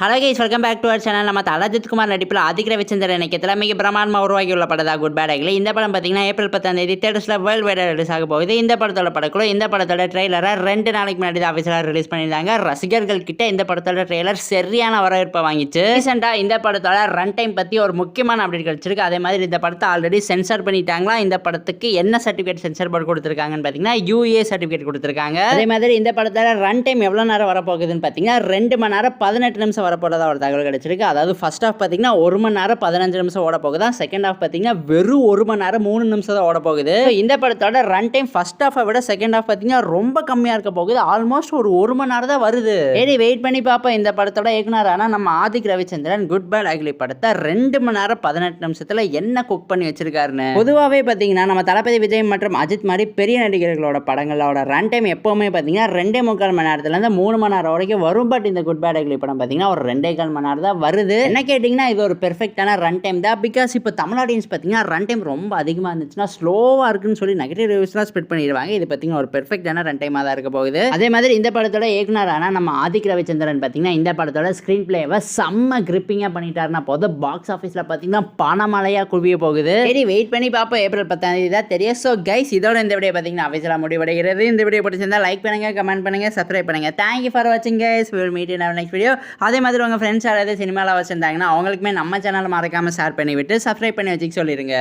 Hello guys, welcome back to our channel. நம்ம அஜித் குமார் நடிப்பில் ஆதிக் ரவிச்சந்திரன் இயக்கத்தில் மிக பிரமாண்டமாக உருவாகியுள்ள படம் தான் குட் பேட் அகிலி. இந்த படம் பார்த்தீங்கன்னா ஏப்ரல் 10ஆம் தேதி தேட்டர்ஸில் வேர்ல்டு வைடாக ரிலீஸ் ஆக போகுது. இந்த படத்தோட படக்குழு இந்த படத்தோட ட்ரெய்லரை 2 நாளைக்கு முன்னாடி தான் ஆஃபீஸில் ரிலீஸ் பண்ணியிருந்தாங்க. ரசிகர்கள் கிட்ட இந்த படத்தோட ட்ரெய்லர் சரியான வரவேற்பை வாங்கிச்சு. ரீசெண்டாக இந்த படத்தோட ரன் டைம் பற்றி ஒரு முக்கியமான அப்டேட் கிடைச்சிருக்கு. அதே மாதிரி இந்த படத்தை ஆல்ரெடி சென்சார் பண்ணிட்டாங்களா. இந்த படத்துக்கு என்ன சர்டிஃபிகேட் சென்சார் போர்டு கொடுத்துருக்காங்கன்னு பார்த்தீங்கன்னா UA சர்டிஃபிகேட் கொடுத்துருக்காங்க. அதே மாதிரி இந்த படத்தோட ரன் டைம் எவ்வளோ நேரம் வரப்போகுதுன்னு பார்த்தீங்கன்னா 2 மணி நேரம் 18 நிமிஷம் வரப்போகிறதா ஒரு தகவல் கிடைச்சிருக்கு. அதாவது ஃபர்ஸ்ட் ஹாஃப் பார்த்தீங்கன்னா 1 மணி நேரம் 15 நிமிஷம் ஓட போகுது. செகண்ட் ஹாஃப் பார்த்தீங்கன்னா வெறும் 1 மணி நேரம் 3 நிமிஷம் தான் ஓட போகுது. இந்த படத்தோட ரன் டைம் ஃபர்ஸ்ட் ஹாஃபை விட செகண்ட் ஹாஃப் பார்த்தீங்கன்னா ரொம்ப கம்மியாக இருக்க போகுது. ஆல்மோஸ்ட் ஒரு 1 மணி நேரம் தான் வருது. சரி, வெயிட் பண்ணி பார்ப்போம். இந்த படத்தோட இயக்குனரான நம்ம Adhik Ravichandran Good Bad Ugly படத்தை 2 மணி நேரம் 18 நிமிஷத்தில் என்ன குக் பண்ணி வச்சிருக்காருன்னு. பொதுவாகவே பார்த்தீங்கன்னா நம்ம தளபதி விஜய் மற்றும் அஜித் மாதிரி பெரிய நடிகர்களோட படங்களோட ரன் டைம் எப்பவுமே பார்த்தீங்கன்னா 2.25 மணி நேரத்துலேருந்து 3 மணி நேரம் வரைக்கும் வரும். பட் இந்த குட் பேட் அகிலி படம் பார்த்தீங்கன்னா ஒரு 2.25 மணி நேரம் தான் வருது. என்ன கேட்டிங்கன்னா இது ஒரு பெர்ஃபெக்டான ரன் டைம் தான். பிகாஸ் இப்போ தமிழ் ஆடியன்ஸ் பார்த்தீங்கன்னா ரன் டைம் ரொம்ப அதிகமாக இருந்துச்சுன்னா ஸ்லோவாக இருக்குன்னு சொல்லி நெகட்டிவ் ரிவ்யூஸ்லாம் ஸ்ப்ரெட் பண்ணிடுவாங்க. இது பார்த்தீங்கன்னா ஒரு பெர்ஃபெக்டான ரன் டைமாக தான் இருக்க போகுது. அதே மாதிரி இந்த படத்தோட இயக்குனரான நம்ம ஆதிக் ரவிச்சந்திரன் பார்த்தீங்கன்னா இந்த படத்தோட ஸ்க்ரீன் பிளேவை செம்ம கிரிப்பிங்காக பண்ணிட்டாருன்னா போதும். பாக்ஸ் ஆஃபீஸில் பார்த்தீங்கன்னா பணமழையாக குவிய போகுது. சரி, வெயிட் பண்ணி பார்ப்போம். ஏப்ரல் 10ஆம் தேதி தான் தெரியும். ஸோ கைஸ், இதோட இந்த வீடியோ பார்த்தீங்கன்னா ஆஃபீஸில் முடிவடைகிறது. இந்த வீடியோ பிடிச்சிருந்தா லைக் பண்ணுங்க, கமெண்ட் பண்ணுங்க, சப்ஸ்கிரைப் பண்ணுங்க. தேங்க்யூ ஃபார் வாட்சிங் guys. We will meet in our next video. அதே மாதிரி உங்கள் ஃப்ரெண்ட்ஸ் யாராவது சினிமாவில் வச்சிருந்தாங்கன்னா அவங்களுக்குமே நம்ம சேனல் மறக்காமல் ஷேர் பண்ணிவிட்டு சப்ஸ்கிரைப் பண்ணி வச்சுக்க சொல்லிடுங்க.